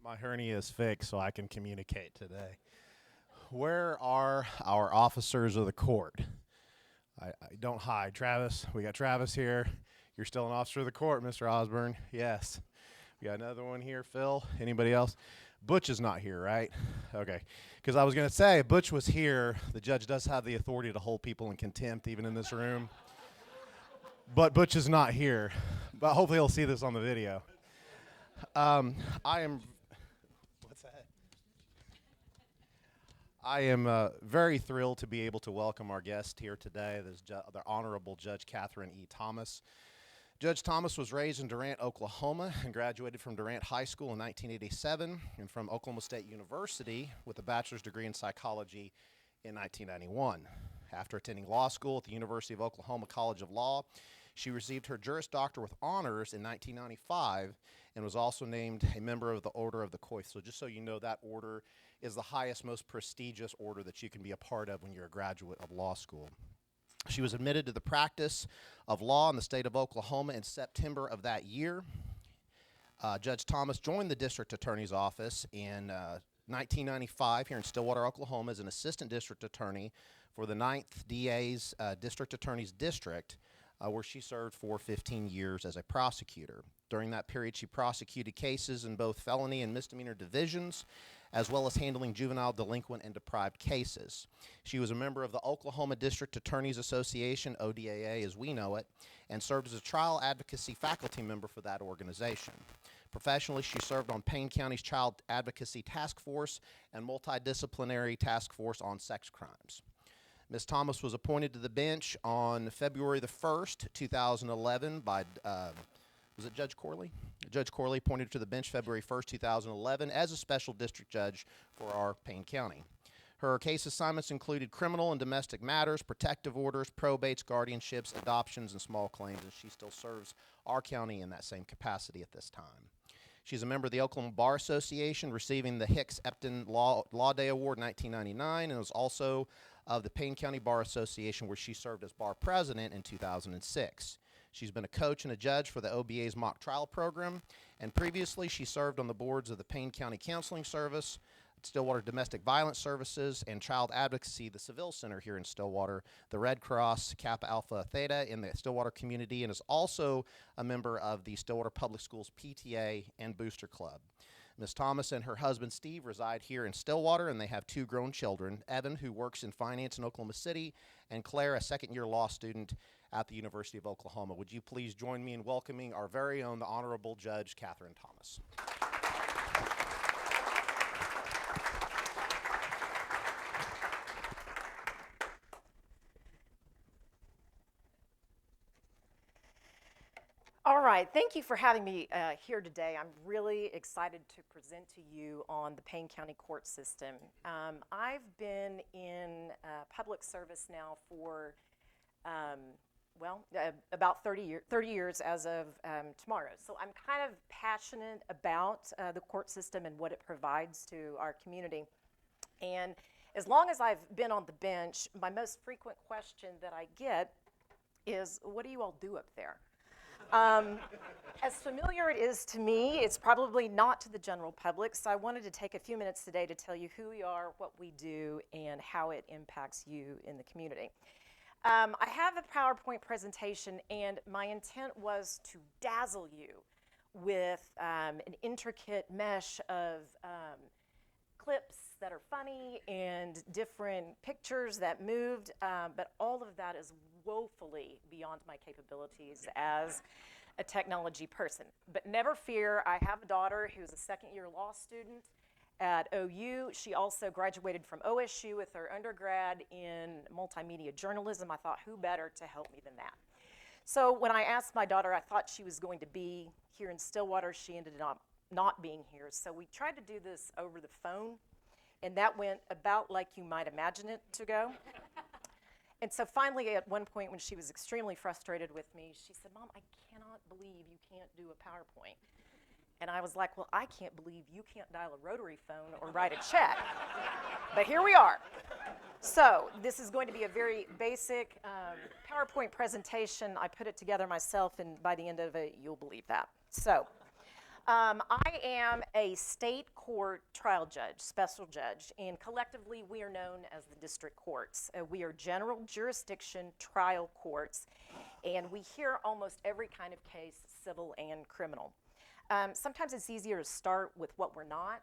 My hernia is fixed so I can communicate today. Where are our officers of the court? I don't hide. Travis, we got Travis here. You're still an officer of the court, Mr. Osborne. Yes. We got another one here, Phil. Anybody else? Butch is not here, right? Okay. Because I was going to say, if Butch was here, the judge does have the authority to hold people in contempt, even in this room. But Butch is not here. But hopefully he'll see this on the video. I am very thrilled to be able to welcome our guest here today, the Honorable Judge Katherine E. Thomas. Judge Thomas was raised in Durant, Oklahoma, and graduated from Durant High School in 1987 and from Oklahoma State University with a bachelor's degree in psychology in 1991. After attending law school at the University of Oklahoma College of Law, she received her Juris Doctor with honors in 1995 and was also named a member of the Order of the Coif. So just so you know, that order is the highest, most prestigious order that you can be a part of when you're a graduate of law school. She was admitted to the practice of law in the state of Oklahoma in September of that year. Judge Thomas joined the district attorney's office in 1995 here in Stillwater, Oklahoma as an assistant district attorney for the 9th DA's district attorney's district, where she served for 15 years as a prosecutor. During that period, she prosecuted cases in both felony and misdemeanor divisions, as well as handling juvenile delinquent and deprived cases. She was a member of the Oklahoma District Attorneys Association, ODAA as we know it, and served as a trial advocacy faculty member for that organization. Professionally, she served on Payne County's Child Advocacy Task Force and Multidisciplinary Task Force on Sex Crimes. Ms. Thomas was appointed to the bench on February the 1st, 2011 by, was it Judge Corley? Judge Corley appointed her to the bench February 1st, 2011 as a special district judge for our Payne County. Her case assignments included criminal and domestic matters, protective orders, probates, guardianships, adoptions, and small claims, and she still serves our county in that same capacity at this time. She's a member of the Oklahoma Bar Association, receiving the Hicks-Epton Law Day Award in 1999, and was also of the Payne County Bar Association, where she served as bar president in 2006. She's been a coach and a judge for the OBA's mock trial program, and previously she served on the boards of the Payne County Counseling Service, Stillwater Domestic Violence Services, and Child Advocacy, the Seville Center here in Stillwater, the Red Cross, Kappa Alpha Theta in the Stillwater community, and is also a member of the Stillwater Public Schools PTA and Booster Club. Ms. Thomas and her husband Steve reside here in Stillwater, and they have 2 grown children, Evan, who works in finance in Oklahoma City, and Claire, a second-year law student at the University of Oklahoma. Would you please join me in welcoming our very own, the Honorable Judge Katherine Thomas. All right, thank you for having me here today. I'm really excited to present to you on the Payne County court system. I've been in public service now for, about 30 years as of tomorrow. So I'm kind of passionate about the court system and what it provides to our community. And as long as I've been on the bench, my most frequent question that I get is, what do you all do up there? As familiar it is to me, it's probably not to the general public, so I wanted to take a few minutes today to tell you who we are, what we do, and how it impacts you in the community. I have a PowerPoint presentation, and my intent was to dazzle you with an intricate mesh of clips that are funny and different pictures that moved, but all of that is woefully beyond my capabilities as a technology person. But never fear, I have a daughter who's a second-year law student at OU. She also graduated from OSU with her undergrad in multimedia journalism. I thought, who better to help me than that? So when I asked my daughter, I thought she was going to be here in Stillwater. She ended up not being here. So we tried to do this over the phone, and that went about like you might imagine it to go. And so finally, at one point when she was extremely frustrated with me, she said, "Mom, I cannot believe you can't do a PowerPoint." And I was like, well, I can't believe you can't dial a rotary phone or write a check. But here we are. So this is going to be a very basic PowerPoint presentation. I put it together myself, and by the end of it, you'll believe that. So I am a state court trial judge, special judge, and collectively we are known as the district courts. We are general jurisdiction trial courts, and we hear almost every kind of case, civil and criminal. Sometimes it's easier to start with what we're not.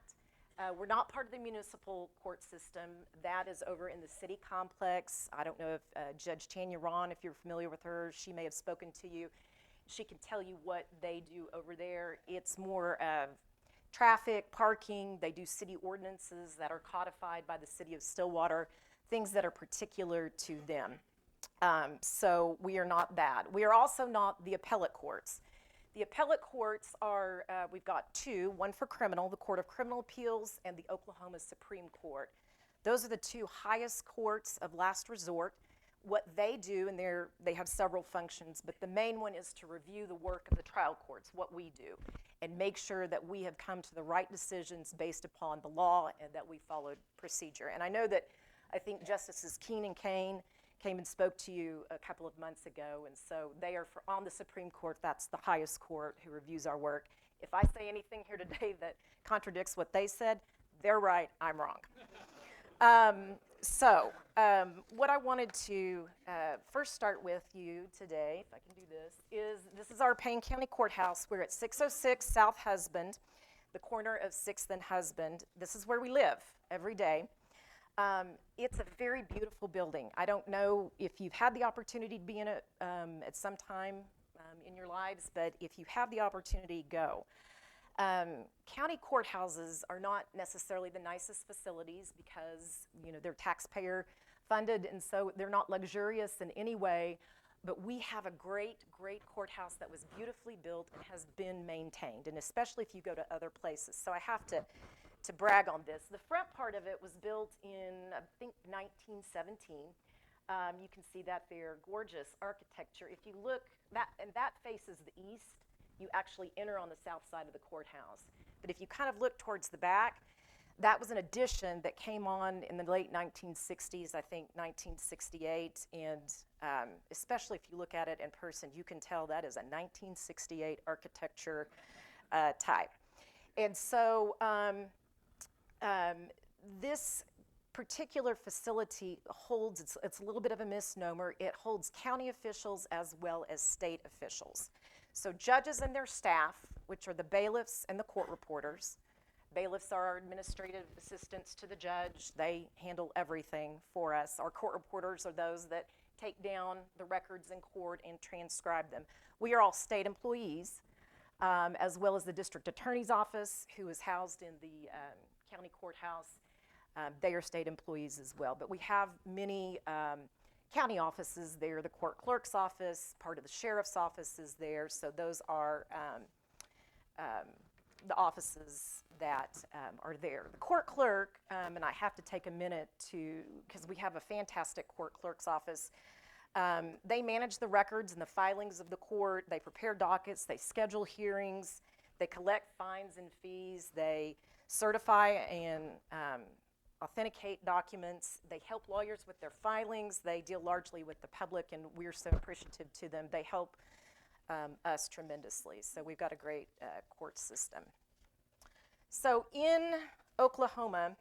We're not part of the municipal court system. That is over in the city complex. I don't know if Judge Tanya Ron, if you're familiar with her, she may have spoken to you. She can tell you what they do over there. It's more traffic, parking. They do city ordinances that are codified by the city of Stillwater, things that are particular to them. So we are not that. We are also not the appellate courts. The appellate courts are, we've got two, one for criminal, the Court of Criminal Appeals, and the Oklahoma Supreme Court. Those are the two highest courts of last resort. What they do, and they have several functions, but the main one is to review the work of the trial courts, what we do, and make sure that we have come to the right decisions based upon the law and that we followed procedure. And I know that I think Justices Keene and Kane came and spoke to you a couple of months ago, and so they are on the Supreme Court. That's the highest court who reviews our work. If I say anything here today that contradicts what they said, they're right, I'm wrong. What I wanted to first start with you today, if I can do this is our Payne County Courthouse. We're at 606 South Husband, the corner of 6th and Husband. This is where we live every day. It's a very beautiful building. I don't know if you've had the opportunity to be in it at some time in your lives, but if you have the opportunity, go. County courthouses are not necessarily the nicest facilities because, they're taxpayer funded, and so they're not luxurious in any way, but we have a great, great courthouse that was beautifully built and has been maintained, and especially if you go to other places. So I have to brag on this. The front part of it was built in, I think, 1917. You can see that there, gorgeous architecture. If you look, that faces the east. You actually enter on the south side of the courthouse. But if you kind of look towards the back, that was an addition that came on in the late 1960s, I think 1968, and especially if you look at it in person, you can tell that is a 1968 architecture type. And so this particular facility holds, it's a little bit of a misnomer, it holds county officials as well as state officials. So judges and their staff, which are the bailiffs and the court reporters. Bailiffs are our administrative assistants to the judge. They handle everything for us. Our court reporters are those that take down the records in court and transcribe them. We are all state employees, as well as the district attorney's office, who is housed in the county courthouse. They are state employees as well. But we have many county offices there. The court clerk's office, part of the sheriff's office is there. So those are the offices that are there. The court clerk, and I have to take a minute because we have a fantastic court clerk's office. They manage the records and the filings of the court. They prepare dockets. They schedule hearings. They collect fines and fees. They certify and authenticate documents. They help lawyers with their filings. They deal largely with the public, and we're so appreciative to them. They help us tremendously. So we've got a great court system. So in Oklahoma,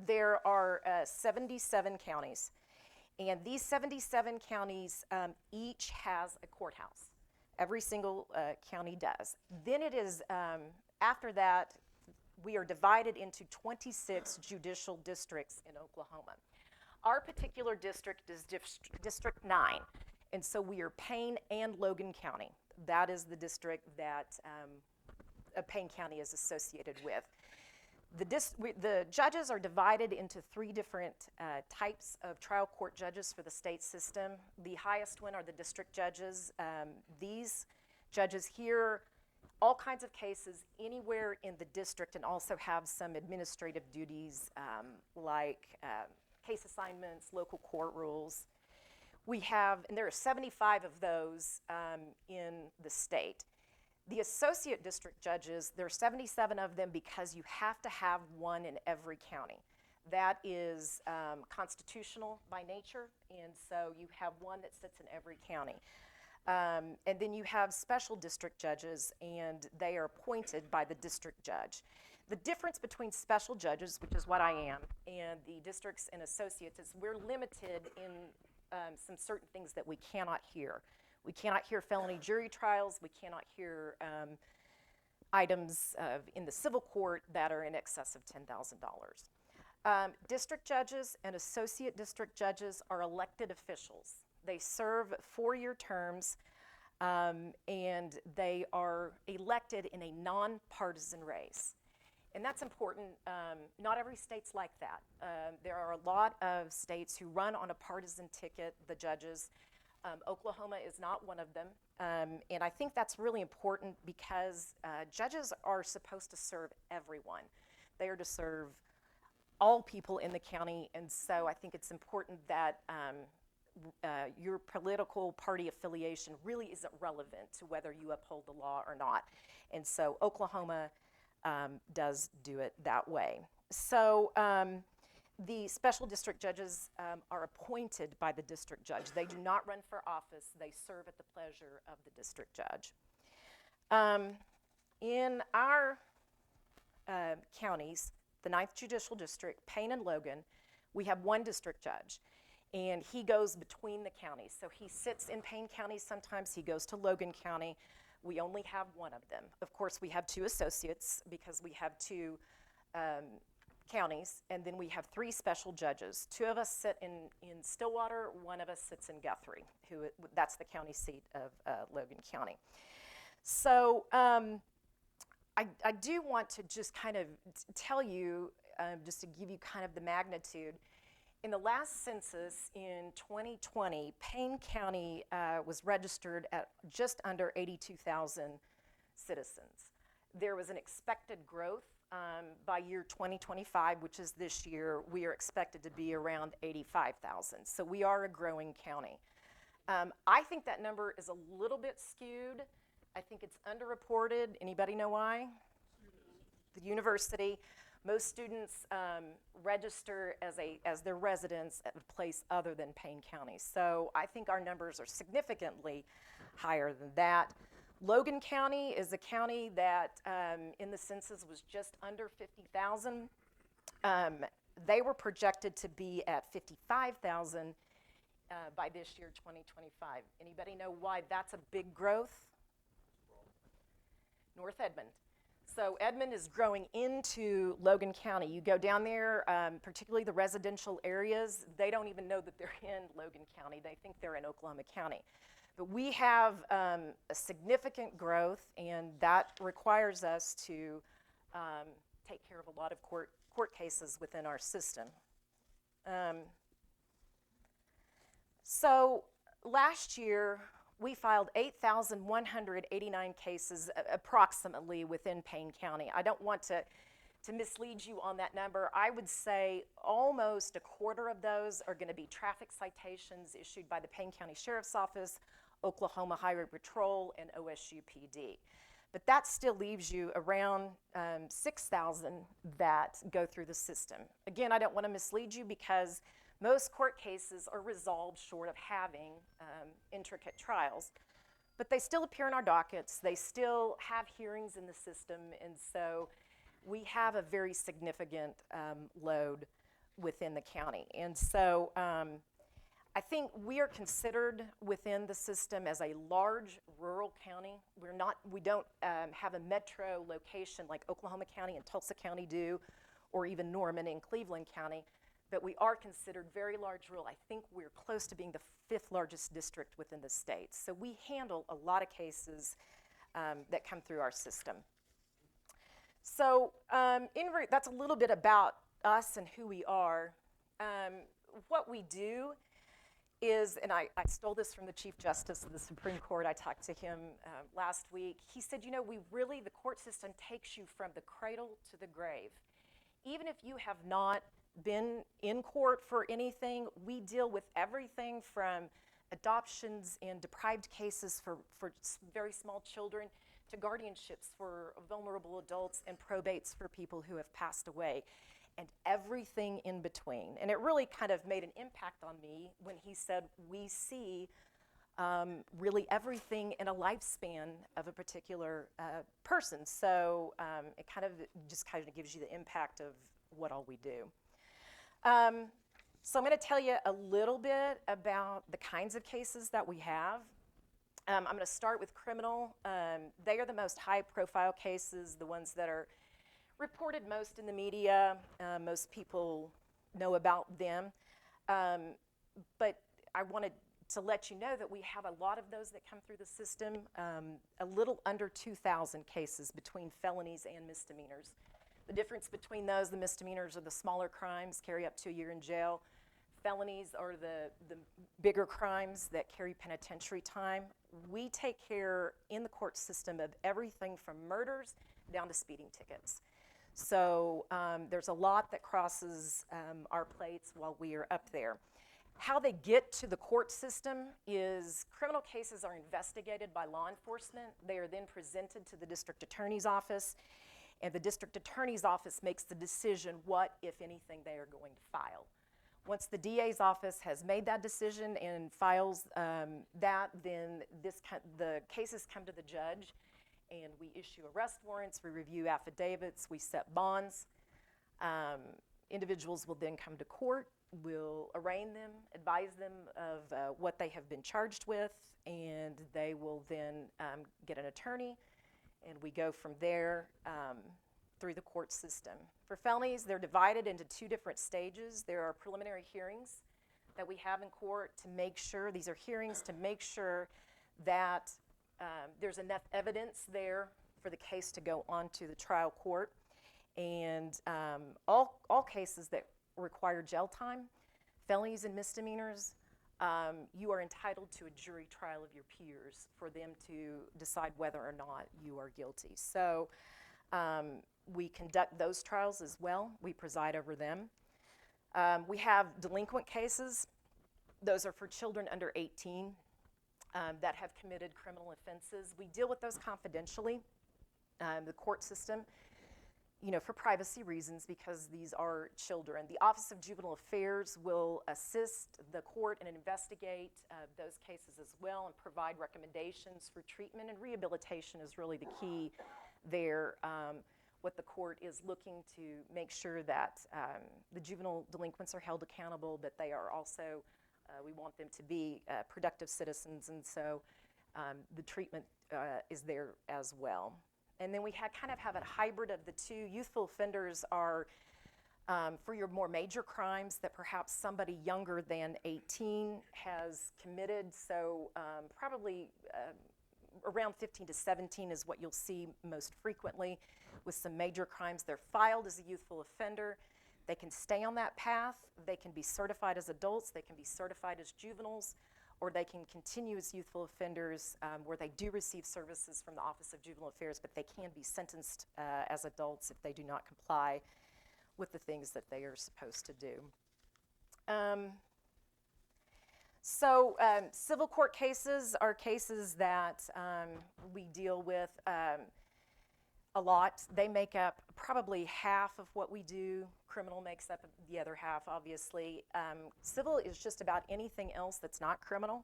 there are 77 counties. And these 77 counties each has a courthouse. Every single county does. Then it is, after that, we are divided into 26 judicial districts in Oklahoma. Our particular district is District 9, and so we are Payne and Logan County. That is the district that Payne County is associated with. The judges are divided into three different types of trial court judges for the state system. The highest one are the district judges. These judges hear all kinds of cases anywhere in the district and also have some administrative duties like case assignments, local court rules. We have, and there are 75 of those in the state. The associate district judges, there are 77 of them because you have to have one in every county. That is constitutional by nature, and so you have one that sits in every county. And then you have special district judges, and they are appointed by the district judge. The difference between special judges, which is what I am, and the districts and associates is we're limited in some certain things that we cannot hear. We cannot hear felony jury trials. We cannot hear items in the civil court that are in excess of $10,000. District judges and associate district judges are elected officials. They serve 4-year terms, and they are elected in a nonpartisan race. And that's important. Not every state's like that. There are a lot of states who run on a partisan ticket, the judges. Oklahoma is not one of them. And I think that's really important because judges are supposed to serve everyone. They are to serve all people in the county, and so I think it's important that your political party affiliation really isn't relevant to whether you uphold the law or not. And so Oklahoma does do it that way. So the special district judges are appointed by the district judge. They do not run for office. They serve at the pleasure of the district judge. In our counties, the 9th Judicial District, Payne and Logan, we have one district judge, and he goes between the counties. So he sits in Payne County sometimes, he goes to Logan County. We only have one of them. Of course, we have 2 associates because we have 2 counties, and then we have 3 special judges. 2 of us sit in Stillwater, 1 of us sits in Guthrie, that's the county seat of Logan County. So I do want to just kind of tell you, just to give you kind of the magnitude. In the last census in 2020, Payne County was registered at just under 82,000 citizens. There was an expected growth by year 2025, which is this year. We are expected to be around 85,000. So we are a growing county. I think that number is a little bit skewed. I think it's underreported. Anybody know why? The university. Most students register as their residents at a place other than Payne County. So I think our numbers are significantly higher than that. Logan County is a county that in the census was just under 50,000. They were projected to be at 55,000 by this year, 2025. Anybody know why that's a big growth? North Edmond. So Edmond is growing into Logan County. You go down there, particularly the residential areas, they don't even know that they're in Logan County. They think they're in Oklahoma County. But we have a significant growth, and that requires us to take care of a lot of court cases within our system. So last year, we filed 8,189 cases approximately within Payne County. I don't want to mislead you on that number. I would say almost a quarter of those are going to be traffic citations issued by the Payne County Sheriff's Office, Oklahoma Highway Patrol, and OSU PD. But that still leaves you around 6,000 that go through the system. Again, I don't want to mislead you because most court cases are resolved short of having intricate trials, but they still appear in our dockets. They still have hearings in the system, and so we have a very significant load within the county. And so I think we are considered within the system as a large rural county. We don't have a metro location like Oklahoma County and Tulsa County do, or even Norman and Cleveland County. But we are considered very large rural. I think we're close to being the 5th largest district within the state. So we handle a lot of cases that come through our system. So that's a little bit about us and who we are. What we do is, and I stole this from the Chief Justice of the Supreme Court. I talked to him last week. He said, the court system takes you from the cradle to the grave. Even if you have not been in court for anything, we deal with everything from adoptions and deprived cases for very small children to guardianships for vulnerable adults and probates for people who have passed away, and everything in between. And it really kind of made an impact on me when he said, we see really everything in a lifespan of a particular person. So it just kind of gives you the impact of what all we do. So I'm going to tell you a little bit about the kinds of cases that we have. I'm going to start with criminal. They are the most high-profile cases, the ones that are reported most in the media. Most people know about them. But I wanted to let you know that we have a lot of those that come through the system, a little under 2,000 cases between felonies and misdemeanors. The difference between those, the misdemeanors are the smaller crimes, carry up to a year in jail. Felonies are the bigger crimes that carry penitentiary time. We take care in the court system of everything from murders down to speeding tickets. So there's a lot that crosses our plates while we are up there. How they get to the court system is criminal cases are investigated by law enforcement. They are then presented to the district attorney's office, and the district attorney's office makes the decision what, if anything, they are going to file. Once the DA's office has made that decision and files that, then the cases come to the judge, and we issue arrest warrants, we review affidavits, we set bonds. Individuals will then come to court. We'll arraign them, advise them of what they have been charged with, and they will then get an attorney, and we go from there through the court system. For felonies, they're divided into two different stages. There are preliminary hearings that we have in court to make sure, these are hearings to make sure that there's enough evidence there for the case to go on to the trial court. And all cases that require jail time, felonies and misdemeanors, you are entitled to a jury trial of your peers for them to decide whether or not you are guilty. So we conduct those trials as well. We preside over them. We have delinquent cases. Those are for children under 18 that have committed criminal offenses. We deal with those confidentially. The court system, for privacy reasons, because these are children. The Office of Juvenile Affairs will assist the court and investigate those cases as well and provide recommendations for treatment, and rehabilitation is really the key there. What the court is looking to make sure that the juvenile delinquents are held accountable, but they are also, we want them to be productive citizens, and so the treatment is there as well. And then we kind of have a hybrid of the two. Youthful offenders are for your more major crimes that perhaps somebody younger than 18 has committed. So probably around 15 to 17 is what you'll see most frequently. With some major crimes, they're filed as a youthful offender. They can stay on that path. They can be certified as adults. They can be certified as juveniles, or they can continue as youthful offenders where they do receive services from the Office of Juvenile Affairs, but they can be sentenced as adults if they do not comply with the things that they are supposed to do. Civil court cases are cases that we deal with a lot. They make up probably half of what we do. Criminal makes up the other half, obviously. Civil is just about anything else that's not criminal.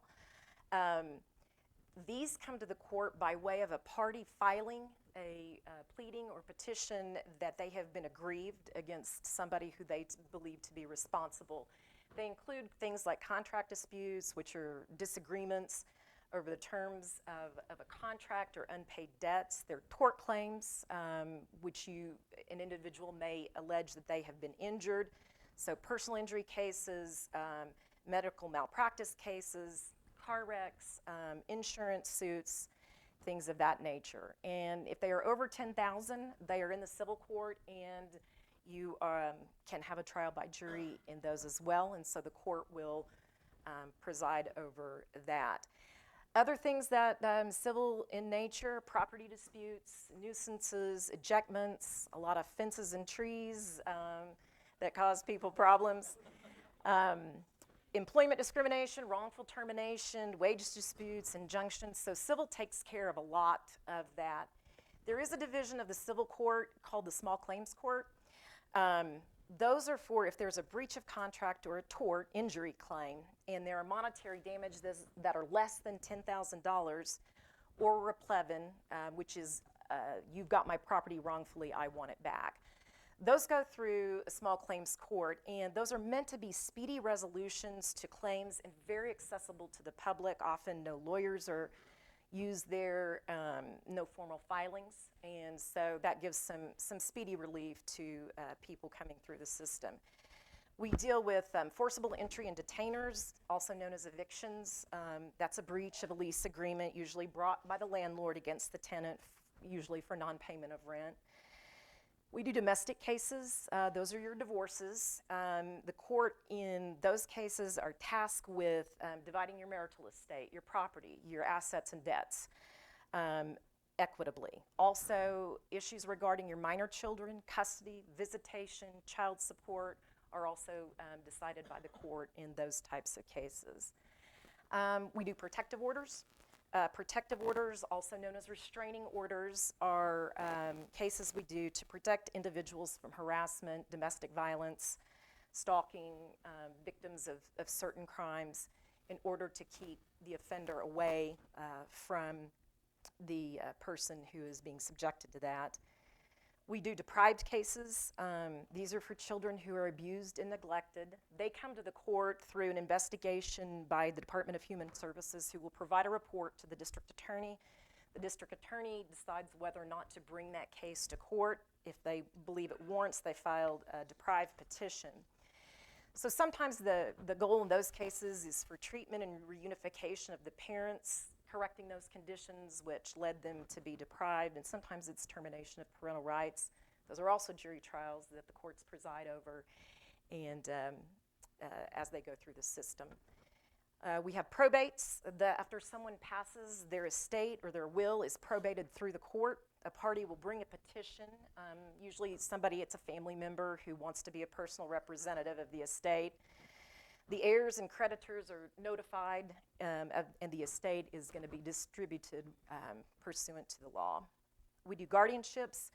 These come to the court by way of a party filing a pleading or petition that they have been aggrieved against somebody who they believe to be responsible. They include things like contract disputes, which are disagreements over the terms of a contract or unpaid debts. They're tort claims, which an individual may allege that they have been injured. So personal injury cases, medical malpractice cases, car wrecks, insurance suits, things of that nature. And if they are over 10,000, they are in the civil court, and you can have a trial by jury in those as well. And so the court will preside over that. Other things that civil in nature, property disputes, nuisances, ejectments, a lot of fences and trees that cause people problems. Employment discrimination, wrongful termination, wage disputes, injunctions. So civil takes care of a lot of that. There is a division of the civil court called the small claims court. Those are for if there's a breach of contract or a tort injury claim, and there are monetary damages that are less than $10,000, or replevin, which is you've got my property wrongfully, I want it back. Those go through a small claims court, and those are meant to be speedy resolutions to claims and very accessible to the public. Often no lawyers are used there, no formal filings, and so that gives some speedy relief to people coming through the system. We deal with forcible entry and detainers, also known as evictions. That's a breach of a lease agreement, usually brought by the landlord against the tenant, usually for non-payment of rent. We do domestic cases. Those are your divorces. The court in those cases are tasked with dividing your marital estate, your property, your assets and debts equitably. Also, issues regarding your minor children, custody, visitation, child support are also decided by the court in those types of cases. We do protective orders. Protective orders, also known as restraining orders, are cases we do to protect individuals from harassment, domestic violence, stalking, victims of certain crimes, in order to keep the offender away from the person who is being subjected to that. We do deprived cases. These are for children who are abused and neglected. They come to the court through an investigation by the Department of Human Services, who will provide a report to the district attorney. The district attorney decides whether or not to bring that case to court. If they believe it warrants, they file a deprived petition. So sometimes the goal in those cases is for treatment and reunification of the parents, correcting those conditions which led them to be deprived, and sometimes it's termination of parental rights. Those are also jury trials that the courts preside over, and as they go through the system. We have probates. After someone passes, their estate or their will is probated through the court. A party will bring a petition, usually it's a family member who wants to be a personal representative of the estate. The heirs and creditors are notified, and the estate is going to be distributed pursuant to the law. We do guardianships.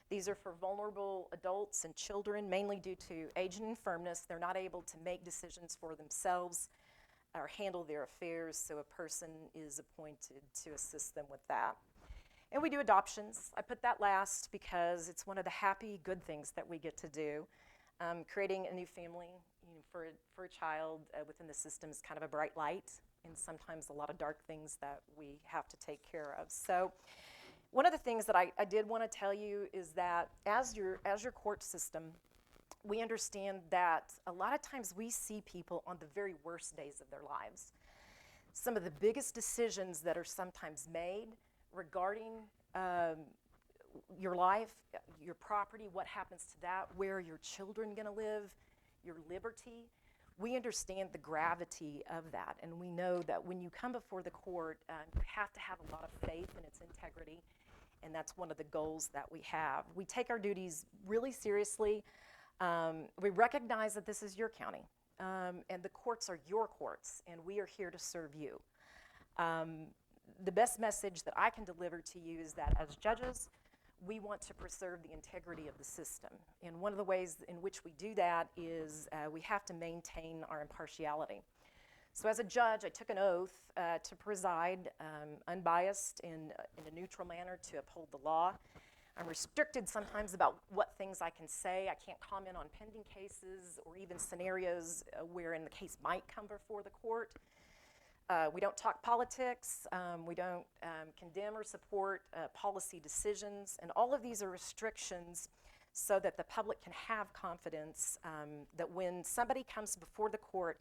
These are for vulnerable adults and children, mainly due to age and infirmness. They're not able to make decisions for themselves or handle their affairs, so a person is appointed to assist them with that. And we do adoptions. I put that last because it's one of the happy, good things that we get to do. Creating a new family for a child within the system is kind of a bright light, and sometimes a lot of dark things that we have to take care of. So one of the things that I did want to tell you is that as your court system, we understand that a lot of times we see people on the very worst days of their lives. Some of the biggest decisions that are sometimes made regarding your life, your property, what happens to that, where are your children going to live, your liberty. We understand the gravity of that, and we know that when you come before the court, you have to have a lot of faith in its integrity, and that's one of the goals that we have. We take our duties really seriously. We recognize that this is your county, and the courts are your courts, and we are here to serve you. The best message that I can deliver to you is that as judges, we want to preserve the integrity of the system. And one of the ways in which we do that is we have to maintain our impartiality. So as a judge, I took an oath to preside unbiased in a neutral manner to uphold the law. I'm restricted sometimes about what things I can say. I can't comment on pending cases or even scenarios wherein the case might come before the court. We don't talk politics. We don't condemn or support policy decisions. And all of these are restrictions so that the public can have confidence that when somebody comes before the court,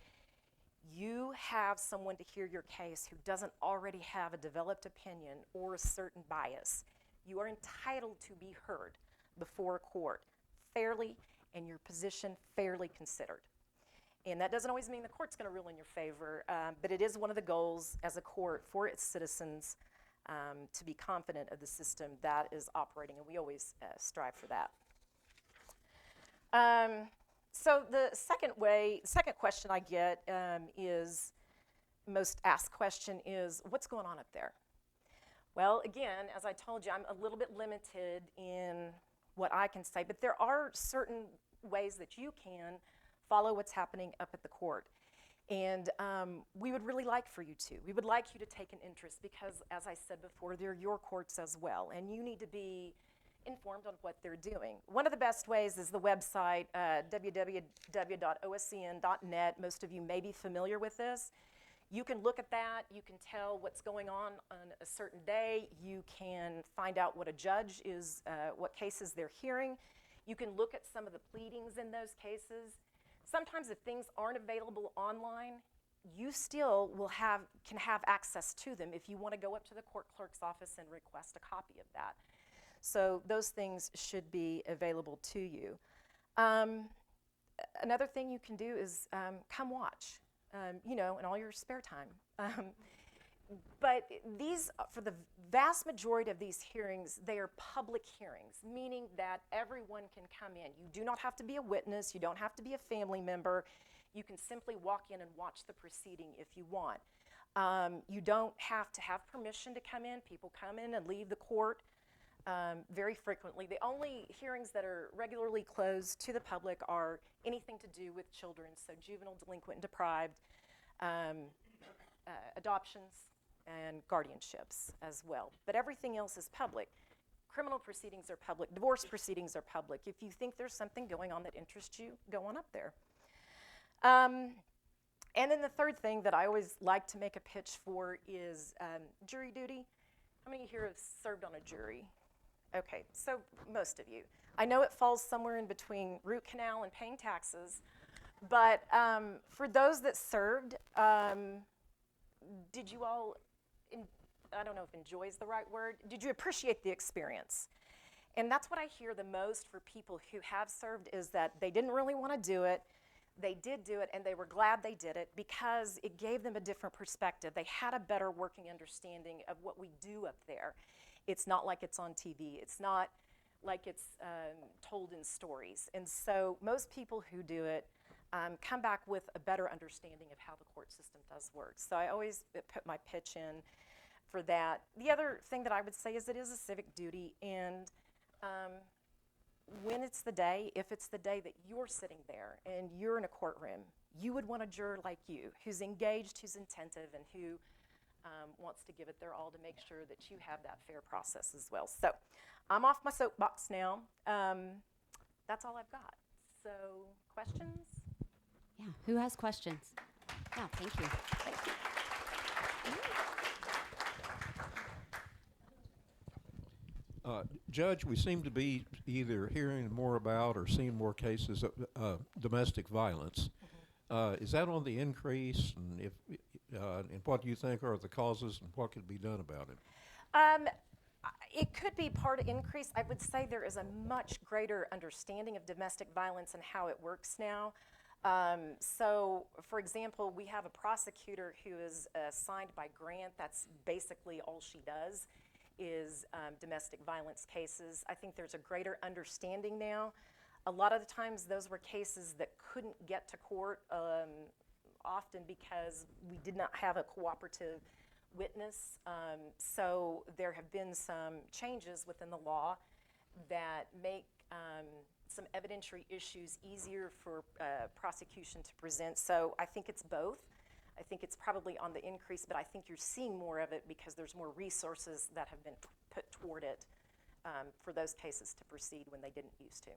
you have someone to hear your case who doesn't already have a developed opinion or a certain bias. You are entitled to be heard before a court fairly and your position fairly considered. And that doesn't always mean the court's going to rule in your favor, but it is one of the goals as a court for its citizens to be confident of the system that is operating, and we always strive for that. So the second question I get is, most asked question is, what's going on up there? Well, again, as I told you, I'm a little bit limited in what I can say, but there are certain ways that you can follow what's happening up at the court. And we would really like for you to. We would like you to take an interest because, as I said before, they're your courts as well, and you need to be informed on what they're doing. One of the best ways is the website, www.oscn.net. Most of you may be familiar with this. You can look at that. You can tell what's going on a certain day. You can find out what a judge is, what cases they're hearing. You can look at some of the pleadings in those cases. Sometimes if things aren't available online, you still can have access to them if you want to go up to the court clerk's office and request a copy of that. So those things should be available to you. Another thing you can do is come watch, in all your spare time. But these, for the vast majority of these hearings, they are public hearings, meaning that everyone can come in. You do not have to be a witness. You don't have to be a family member. You can simply walk in and watch the proceeding if you want. You don't have to have permission to come in. People come in and leave the court very frequently. The only hearings that are regularly closed to the public are anything to do with children, so juvenile, delinquent, and deprived, adoptions, and guardianships as well. But everything else is public. Criminal proceedings are public. Divorce proceedings are public. If you think there's something going on that interests you, go on up there. And then the third thing that I always like to make a pitch for is jury duty. How many here have served on a jury? Okay, so most of you. I know it falls somewhere in between root canal and paying taxes, but for those that served, did you all, I don't know if enjoy is the right word, did you appreciate the experience? And that's what I hear the most for people who have served is that they didn't really want to do it. They did do it, and they were glad they did it because it gave them a different perspective. They had a better working understanding of what we do up there. It's not like it's on TV. It's not like it's told in stories. And so most people who do it come back with a better understanding of how the court system does work. So I always put my pitch in for that. The other thing that I would say is it is a civic duty, and when it's the day, if it's the day that you're sitting there and you're in a courtroom, you would want a juror like you, who's engaged, who's attentive, and who wants to give it their all to make sure that you have that fair process as well. So I'm off my soapbox now. That's all I've got. So questions? Yeah, who has questions? Yeah, thank you. Thank you. Judge, we seem to be either hearing more about or seeing more cases of domestic violence. Is that on the increase? And and what do you think are the causes, and what could be done about it? It could be part of increase. I would say there is a much greater understanding of domestic violence and how it works now. So, for example, we have a prosecutor who is assigned by grant. That's basically all she does is domestic violence cases. I think there's a greater understanding now. A lot of the times those were cases that couldn't get to court, often because we did not have a cooperative witness. So there have been some changes within the law that make some evidentiary issues easier for prosecution to present. So I think it's both. I think it's probably on the increase, but I think you're seeing more of it because there's more resources that have been put toward it for those cases to proceed when they didn't used to.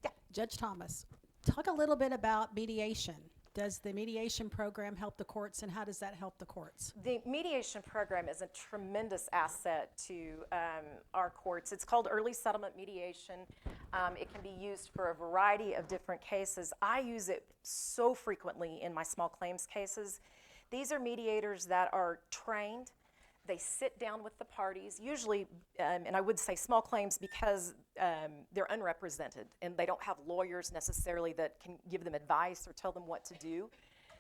Yeah. Judge Thomas, talk a little bit about mediation. Does the mediation program help the courts, and how does that help the courts? The mediation program is a tremendous asset to our courts. It's called early settlement mediation. It can be used for a variety of different cases. I use it so frequently in my small claims cases. These are mediators that are trained. They sit down with the parties, usually, and I would say small claims because they're unrepresented and they don't have lawyers necessarily that can give them advice or tell them what to do.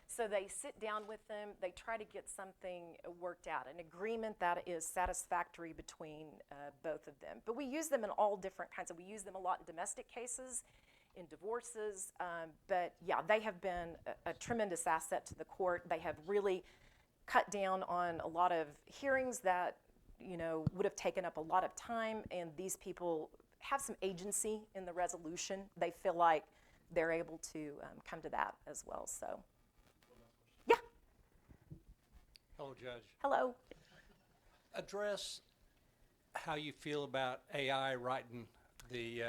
So they sit down with them, they try to get something worked out, an agreement that is satisfactory between both of them. But we use them in all different kinds of, we use them a lot in domestic cases, in divorces, but yeah, they have been a tremendous asset to the court. They have really cut down on a lot of hearings that would have taken up a lot of time, and these people have some agency in the resolution, they feel like they're able to come to that as well. So, yeah. Hello, Judge. Hello. Address how you feel about AI writing the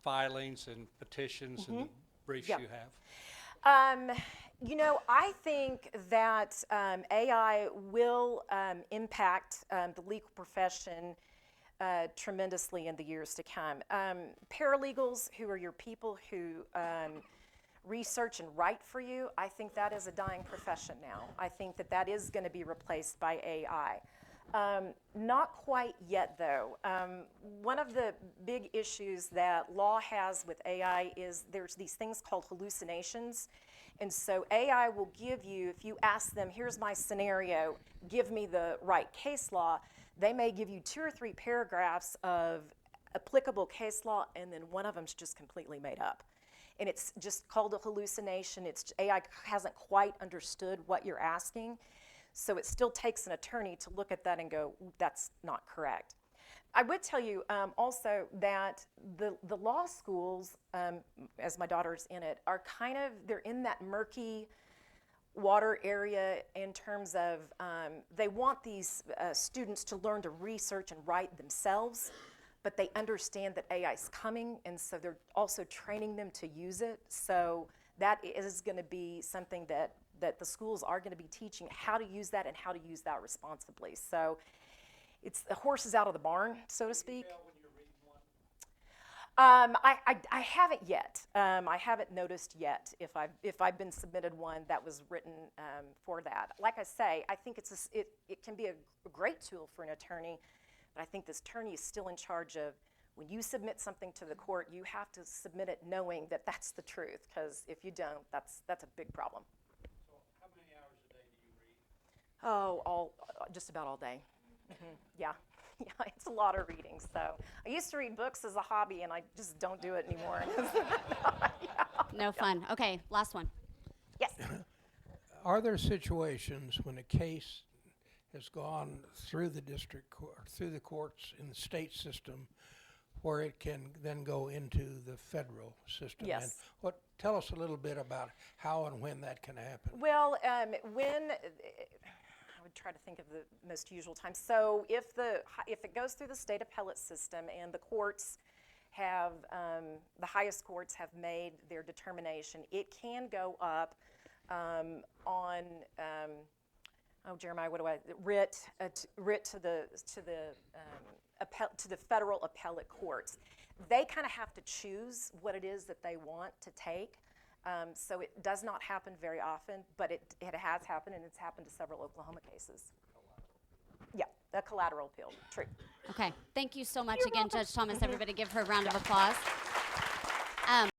filings and petitions and the briefs Yeah. you have. You know, I think that AI will impact the legal profession tremendously in the years to come. Paralegals, who are your people who research and write for you, I think that is a dying profession now. I think that that is going to be replaced by AI. Not quite yet, though. One of the big issues that law has with AI is there's these things called hallucinations. And so AI will give you, if you ask them, here's my scenario, give me the right case law, they may give you 2 or 3 paragraphs of applicable case law, and then one of them's just completely made up. And it's just called a hallucination. AI hasn't quite understood what you're asking. So it still takes an attorney to look at that and go, that's not correct. I would tell you also that the law schools, as my daughter's in it, are they're in that murky water area in terms of they want these students to learn to research and write themselves, but they understand that AI is coming, and so they're also training them to use it. So that is going to be something that the schools are going to be teaching how to use that and how to use that responsibly. So it's the horse is out of the barn, so to speak. I haven't yet. I haven't noticed yet if I've been submitted one that was written for that. Like I say, I think it can be a great tool for an attorney, but I think this attorney is still in charge of when you submit something to the court, you have to submit it knowing that that's the truth, because if you don't, that's a big problem. So how many hours a day do you read? Oh, just about all day. Yeah. Yeah, it's a lot of reading. So I used to read books as a hobby, and I just don't do it anymore. No fun. Okay, last one. Yes. Are there situations when a case has gone through the district court, through the courts in the state system, where it can then go into the federal system? Yes. And tell us a little bit about how and when that can happen. Well, I would try to think of the most usual time. So if it goes through the state appellate system and the courts have, the highest courts have made their determination, it can go up on, Jeremiah, writ to the federal appellate courts. They kind of have to choose what it is that they want to take. So it does not happen very often, but it has happened, and it's happened to several Oklahoma cases. Yeah, a collateral appeal, true. Okay, thank you so much again, Judge Thomas. Everybody give her a round of applause.